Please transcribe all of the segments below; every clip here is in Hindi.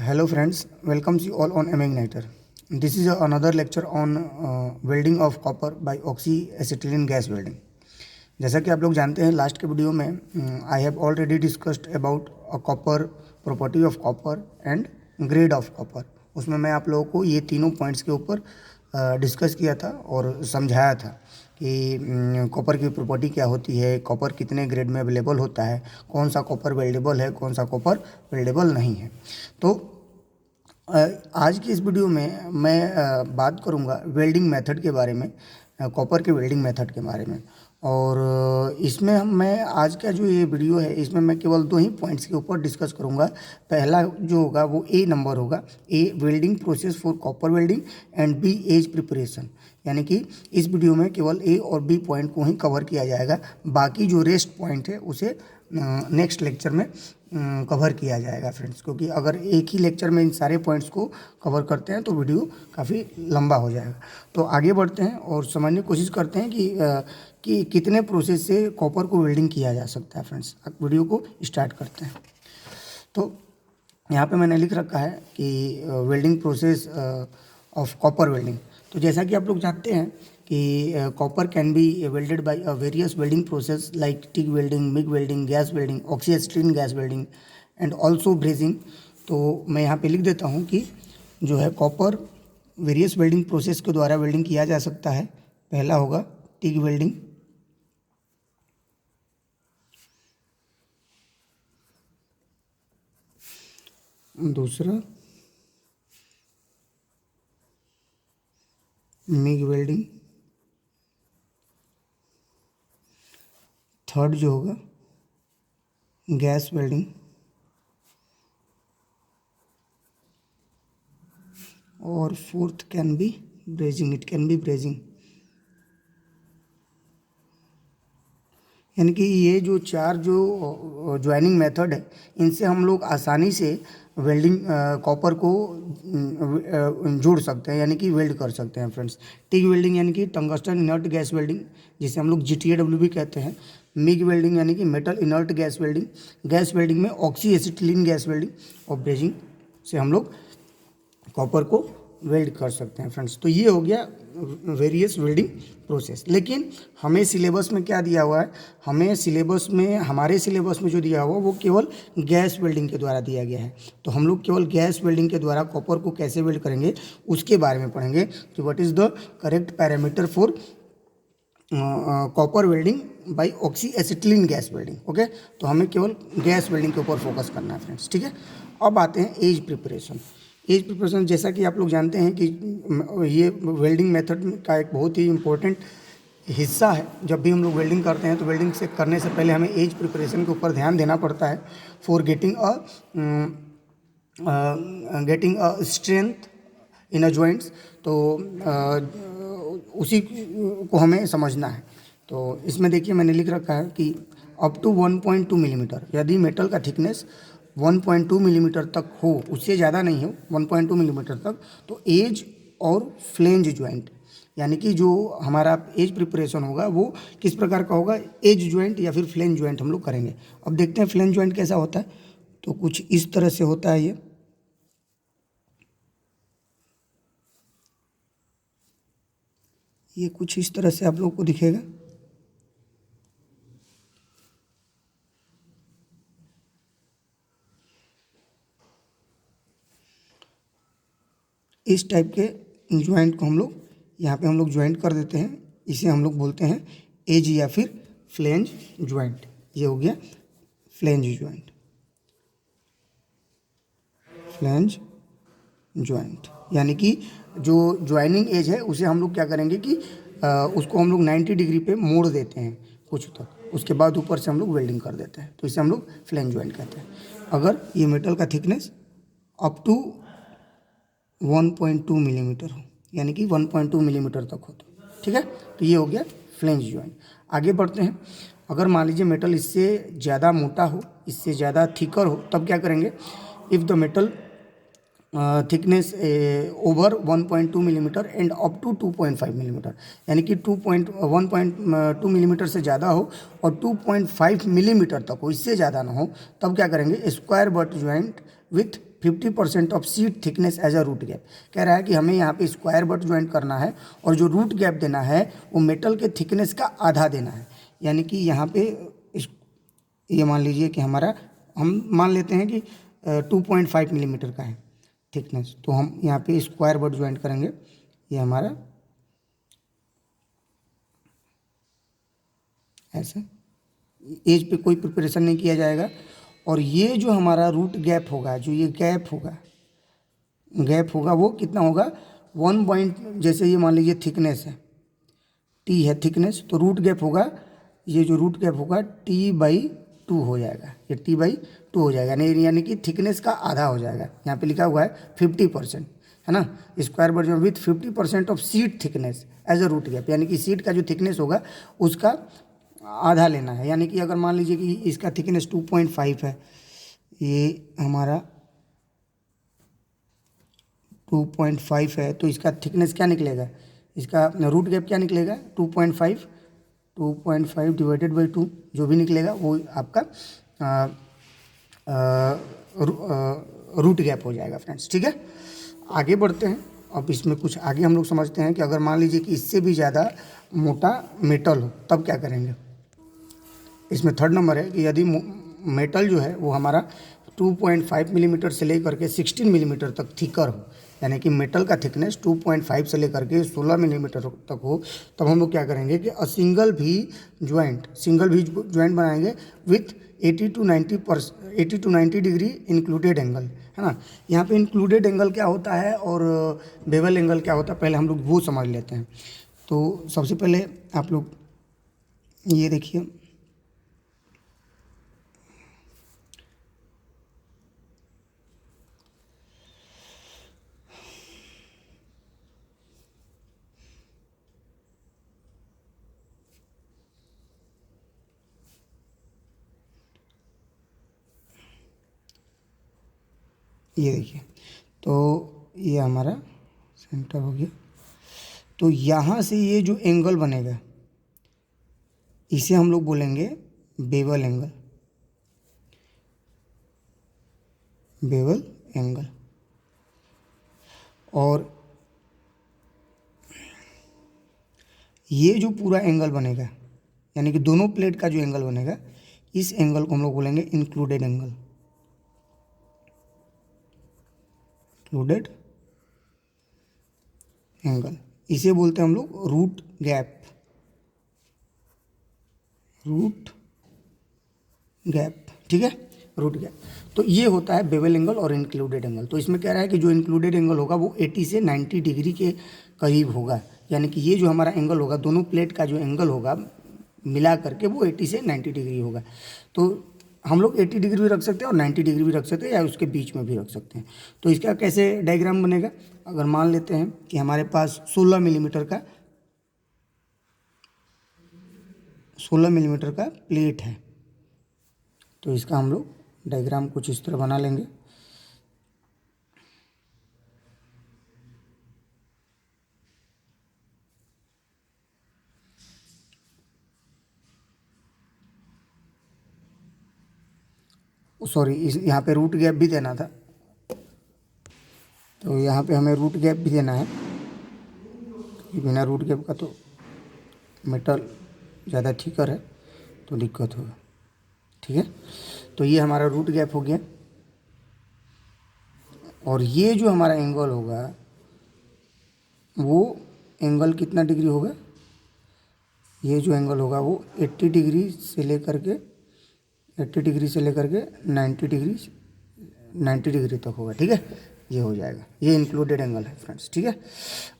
Hello friends, welcomes you all on Igniter. This is another lecture on welding of copper by oxyacetylene gas welding. जैसा कि आप लोग जानते हैं लास्ट के वीडियो में I have already discussed about a copper, property of copper and grade of copper. उसमें मैं आप लोगों को ये तीनों पॉइंट्स के ऊपर डिस्कस किया था और समझाया था कि कॉपर की प्रॉपर्टी क्या होती है, कॉपर कितने ग्रेड में अवेलेबल होता है, कौन सा कॉपर वेल्डेबल है, कौन सा कॉपर वेल्डेबल नहीं है। तो आज की इस वीडियो में मैं बात करूंगा वेल्डिंग मेथड के बारे में, कॉपर के वेल्डिंग मेथड के बारे में। और इसमें मैं आज का जो ये वीडियो है इसमें मैं केवल दो ही पॉइंट्स के ऊपर डिस्कस करूंगा। पहला जो होगा वो ए नंबर होगा, A welding process for copper welding and B edge preparation. यानी कि इस वीडियो में केवल ए और बी पॉइंट को ही कवर किया जाएगा, बाकी जो रेस्ट पॉइंट है उसे नेक्स्ट लेक्चर में कवर किया जाएगा फ्रेंड्स। क्योंकि अगर एक ही लेक्चर में इन सारे पॉइंट्स को कवर करते हैं तो वीडियो काफ़ी लंबा हो जाएगा। तो आगे बढ़ते हैं और समझने की कोशिश करते हैं कि कितने प्रोसेस से कॉपर को वेल्डिंग किया जा सकता है फ्रेंड्स। अब वीडियो को स्टार्ट करते हैं। तो यहाँ पे मैंने लिख रखा है कि welding process of copper welding. तो जैसा कि आप लोग जानते हैं कि copper can be welded by a various welding process like TIG welding, MIG welding, gas welding, oxyacetylene gas welding and also brazing. तो मैं यहाँ पे लिख देता हूँ कि जो है कॉपर वेरियस वेल्डिंग प्रोसेस के द्वारा वेल्डिंग किया जा सकता है। पहला होगा टिग वेल्डिंग, दूसरा मिग वेल्डिंग, थर्ड जो होगा गैस वेल्डिंग और fourth can be brazing. It can be brazing. यानी कि ये जो चार जो ज्वाइनिंग मेथड है इनसे हम लोग आसानी से वेल्डिंग कॉपर को जोड़ सकते हैं, यानी कि वेल्ड कर सकते हैं फ्रेंड्स। टिग वेल्डिंग यानी कि टंगस्टन इनर्ट गैस वेल्डिंग, जिसे हम लोग GTAW भी कहते हैं। मिग वेल्डिंग यानी कि metal inert gas welding. Gas welding में ऑक्सीएसिटिलीन गैस वेल्डिंग और ब्रेजिंग से हम लोग कॉपर को वेल्ड कर सकते हैं फ्रेंड्स। तो ये हो गया वेरियस वेल्डिंग प्रोसेस। लेकिन हमें सिलेबस में क्या दिया हुआ है, हमारे सिलेबस में जो दिया हुआ है वो केवल गैस वेल्डिंग के द्वारा दिया गया है। तो हम लोग केवल गैस वेल्डिंग के द्वारा कॉपर को कैसे वेल्ड करेंगे उसके बारे में पढ़ेंगे कि what is the correct parameter for copper welding by oxyacetylene gas welding. Okay, तो हमें केवल गैस वेल्डिंग के ऊपर फोकस करना है फ्रेंड्स। ठीक है, अब आते हैं एज प्रिपरेशन। एज प्रिपरेशन जैसा कि आप लोग जानते हैं कि ये वेल्डिंग मेथड का एक बहुत ही इम्पोर्टेंट हिस्सा है। जब भी हम लोग वेल्डिंग करते हैं तो वेल्डिंग से करने से पहले हमें एज प्रिपरेशन के ऊपर ध्यान देना पड़ता है for getting a strength in a joints. तो उसी को हमें समझना है। तो इसमें देखिए मैंने लिख रखा है कि अप टू 1.2 मिलीमीटर, यदि मेटल का थिकनेस 1.2 मिलीमीटर तक हो, उससे ज़्यादा नहीं हो, 1.2 मिलीमीटर तक, तो एज और फ्लेंज ज्वाइंट, यानी कि जो हमारा एज प्रिपरेशन होगा वो किस प्रकार का होगा, एज ज्वाइंट या फिर फ्लेंज ज्वाइंट हम लोग करेंगे। अब देखते हैं फ्लेंज ज्वाइंट कैसा होता है। तो कुछ इस तरह से होता है ये कुछ इस तरह से आप लोगों को दिखेगा। इस टाइप के ज्वाइंट को हम लोग यहाँ पे हम लोग ज्वाइंट कर देते हैं। इसे हम लोग बोलते हैं एज या फिर फ्लेंज ज्वाइंट। ये हो गया फ्लेंज ज्वाइंट, फ्लेंज ज्वाइंट। यानी कि जो ज्वाइनिंग एज है उसे हम लोग क्या करेंगे कि उसको हम लोग 90 डिग्री पे मोड़ देते हैं कुछ तक, उसके बाद ऊपर से हम लोग वेल्डिंग कर देते हैं। तो इसे हम लोग फ्लेंज ज्वाइंट कहते हैं। अगर ये मेटल का थिकनेस अप टू 1.2 मिलीमीटर हो, यानी कि 1.2 मिलीमीटर तक हो, तो ठीक है। तो ये हो गया फ्लेंज ज्वाइंट। आगे बढ़ते हैं। अगर मान लीजिए मेटल इससे ज़्यादा मोटा हो, इससे ज़्यादा थिकर हो, तब क्या करेंगे, if the metal thickness over 1.2 millimetre and up to 2.5 millimetre, यानी कि 1.2 मिलीमीटर से ज़्यादा हो और 2.5 मिलीमीटर तक हो, इससे ज़्यादा ना हो, तब क्या करेंगे, square butt joint with 50% of sheet thickness as a root gap. कह रहा है कि हमें यहाँ पे स्क्वायर बट ज्वाइंट करना है और जो रूट गैप देना है वो मेटल के थिकनेस का आधा देना है, यानी कि यहाँ पे ये मान लीजिए कि हमारा, हम मान लेते हैं कि 2.5 मिलीमीटर का है थिकनेस, तो हम यहाँ पे स्क्वायर बट ज्वाइंट करेंगे, ये हमारा ऐसा, एज पे कोई प्रिपरेशन नहीं किया जाएगा। और ये जो हमारा रूट गैप होगा, जो ये गैप होगा वो कितना होगा, 1 पॉइंट, जैसे ये मान लीजिए थिकनेस है, टी है थिकनेस, तो रूट गैप होगा, ये जो रूट गैप होगा T/2 हो जाएगा, ये T/2 हो जाएगा, नहीं यानी कि थिकनेस का आधा हो जाएगा। यहाँ पे लिखा हुआ है 50%, है ना, square butt with 50% of sheet thickness as a root gap, यानी कि सीट का जो थिकनेस होगा उसका आधा लेना है। यानी कि अगर मान लीजिए कि इसका थिकनेस 2.5 है, ये हमारा 2.5 है, तो इसका थिकनेस क्या निकलेगा, इसका रूट गैप क्या निकलेगा, 2.5 डिवाइडेड बाई 2, जो भी निकलेगा वो आपका रूट गैप हो जाएगा फ्रेंड्स। ठीक है, आगे बढ़ते हैं। अब इसमें कुछ आगे हम लोग समझते हैं कि अगर मान लीजिए कि इससे भी ज़्यादा मोटा मेटल हो, तब क्या करेंगे। इसमें थर्ड नंबर है कि यदि मेटल जो है वो हमारा 2.5 मिलीमीटर से लेकर के 16 मिलीमीटर तक थिकर हो, यानी कि मेटल का थिकनेस 2.5 से लेकर के 16 मिलीमीटर तक हो, तब हम लोग क्या करेंगे कि सिंगल भी ज्वाइंट बनाएंगे with 80 to 90 degree included angle, है ना। यहाँ पे इंक्लूडेड एंगल क्या होता है और बेवल एंगल क्या होता है, पहले हम लोग वो समझ लेते हैं। तो सबसे पहले आप लोग ये देखिए, ये देखिए, तो ये हमारा सेंटर हो गया। तो यहाँ से ये जो एंगल बनेगा इसे हम लोग बोलेंगे बेवल एंगल, और ये जो पूरा एंगल बनेगा, यानी कि दोनों प्लेट का जो एंगल बनेगा, इस एंगल को हम लोग बोलेंगे इंक्लूडेड एंगल। इसे बोलते हैं हम लोग रूट गैप, ठीक है, रूट गैप। तो ये होता है बेवल एंगल और इंक्लूडेड एंगल। तो इसमें कह रहा है कि जो इंक्लूडेड एंगल होगा वो 80 से 90 डिग्री के करीब होगा, यानी कि ये जो हमारा एंगल होगा, दोनों प्लेट का जो एंगल होगा मिला करके वो 80 से 90 डिग्री होगा। तो हम लोग 80 डिग्री भी रख सकते हैं और 90 डिग्री भी रख सकते हैं, या उसके बीच में भी रख सकते हैं। तो इसका कैसे डायग्राम बनेगा, अगर मान लेते हैं कि हमारे पास 16 मिलीमीटर का प्लेट है, तो इसका हम लोग डायग्राम कुछ इस तरह बना लेंगे। सॉरी, इस यहाँ पे रूट गैप भी देना था, तो यहाँ पे हमें रूट गैप भी देना है, बिना रूट गैप का तो मेटल ज़्यादा थिकर है तो दिक्कत होगा। ठीक है, तो ये हमारा रूट गैप हो गया, और ये जो हमारा एंगल होगा वो एंगल कितना डिग्री होगा, ये जो एंगल होगा वो 80 डिग्री से लेकर के 90 डिग्री तक होगा। ठीक है, ये हो जाएगा, ये इंक्लूडेड एंगल है फ्रेंड्स। ठीक है,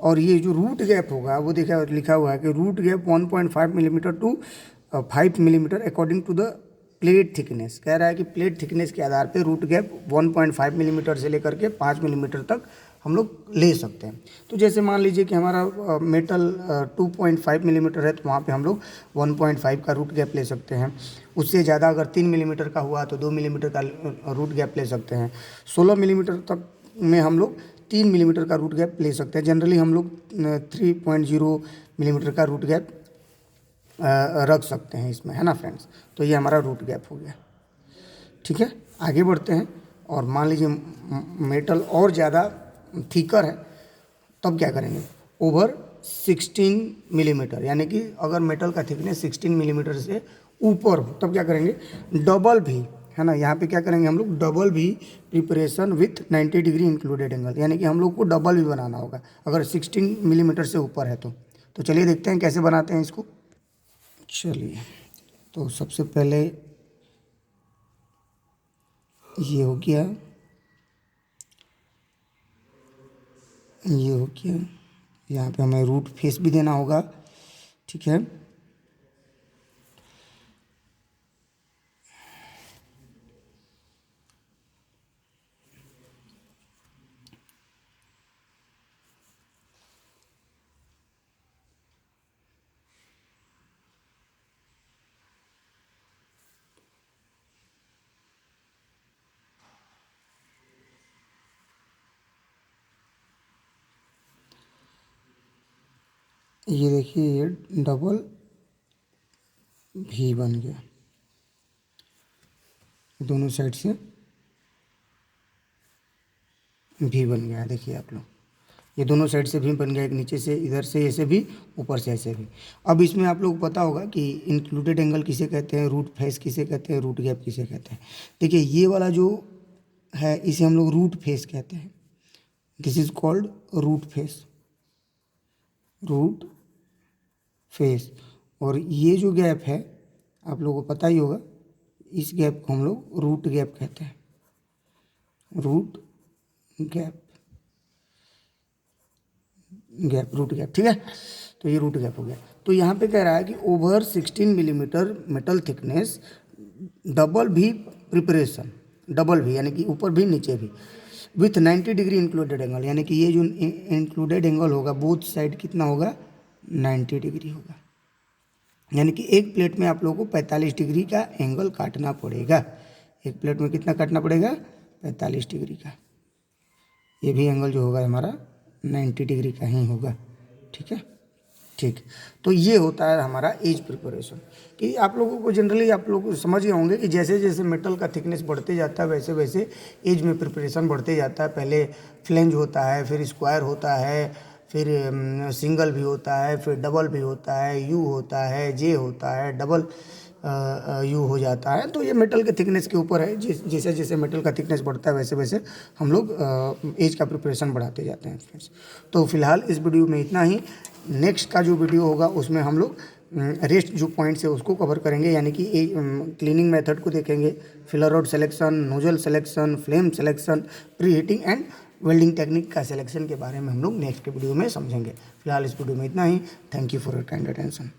और ये जो रूट गैप होगा वो देखा लिखा हुआ है कि root gap 1.5 millimetre to 5 millimetre according to the plate thickness. कह रहा है कि प्लेट थिकनेस के आधार पे रूट गैप 1.5 मिलीमीटर से लेकर के 5 मिलीमीटर तक हम लोग ले सकते हैं। तो जैसे मान लीजिए कि हमारा मेटल 2.5 मिलीमीटर है, तो वहाँ पे हम लोग 1.5 का रूट गैप ले सकते हैं। उससे ज़्यादा अगर 3 मिलीमीटर का हुआ तो 2 मिलीमीटर का रूट गैप ले सकते हैं। 16 मिलीमीटर तक में हम लोग 3 मिलीमीटर का रूट गैप ले सकते हैं। जनरली हम लोग 3.0 मिलीमीटर का रूट गैप रख सकते हैं इसमें, है ना फ्रेंड्स। तो ये हमारा रूट गैप हो गया। ठीक है, आगे बढ़ते हैं। और मान लीजिए मेटल और ज़्यादा थिकर है, तब क्या करेंगे, ओवर 16 मिलीमीटर, यानी कि अगर मेटल का थिकनेस 16 मिलीमीटर से ऊपर हो तब क्या करेंगे, डबल भी, है ना, यहाँ पे क्या करेंगे हम लोग, डबल भी preparation with 90 degree included angle, यानी कि हम लोग को डबल भी बनाना होगा अगर 16 मिलीमीटर से ऊपर है तो चलिए देखते हैं कैसे बनाते हैं इसको। चलिए, तो सबसे पहले ये हो गया, ये हो गया, यहाँ पे हमें रूट फेस भी देना होगा। ठीक है, ये देखिए, ये डबल भी बन गया, दोनों साइड से भी बन गया। देखिए आप लोग, ये दोनों साइड से भी बन गया, एक नीचे से, इधर से ऐसे भी, ऊपर से ऐसे भी। अब इसमें आप लोग को पता होगा कि इंक्लूडेड एंगल किसे कहते हैं, रूट फेस किसे कहते हैं, रूट गैप किसे कहते हैं। देखिए ये वाला जो है इसे हम लोग रूट फेस कहते हैं। This is called root face, root face. और ये जो गैप है आप लोगों को पता ही होगा, इस गैप को हम लोग रूट गैप कहते हैं, रूट गैप, रूट गैप। ठीक है, तो ये रूट गैप हो गया। तो यहाँ पे कह रहा है कि over 16 millimetre metal thickness, double भी प्रिपरेशन, डबल भी यानी कि ऊपर भी नीचे भी, विथ 90 डिग्री इंक्लूडेड एंगल, यानी कि ये जो इंक्लूडेड एंगल होगा बोथ साइड कितना होगा, 90 डिग्री होगा। यानी कि एक प्लेट में आप लोगों को 45 डिग्री का एंगल काटना पड़ेगा। एक प्लेट में कितना काटना पड़ेगा, 45 डिग्री का। ये भी एंगल जो होगा हमारा 90 डिग्री का ही होगा। ठीक है, ठीक। तो ये होता है हमारा एज प्रिपरेशन, कि आप लोगों को जनरली आप लोग समझ गए होंगे कि जैसे जैसे मेटल का थिकनेस बढ़ते जाता है वैसे वैसे एज में प्रिपरेशन बढ़ते जाता है। पहले फ्लेंज होता है, फिर स्क्वायर होता है, फिर सिंगल भी होता है, फिर डबल भी होता है, यू होता है, जे होता है, डबल यू हो जाता है। तो ये मेटल के थिकनेस के ऊपर है, जैसे जैसे मेटल का थिकनेस बढ़ता है वैसे वैसे हम लोग एज का प्रिपरेशन बढ़ाते जाते हैं फ्रेंड्स। तो फिलहाल इस वीडियो में इतना ही। नेक्स्ट का जो वीडियो होगा उसमें हम लोग रेस्ट जो पॉइंट्स है उसको कवर करेंगे, यानी कि क्लीनिंग मेथड को देखेंगे, filler rod selection, nozzle selection, flame selection, pre heating and welding technique का सिलेक्शन के बारे में हम लोग नेक्स्ट के वीडियो में समझेंगे। फिलहाल इस वीडियो में इतना ही। Thank you for your kind attention.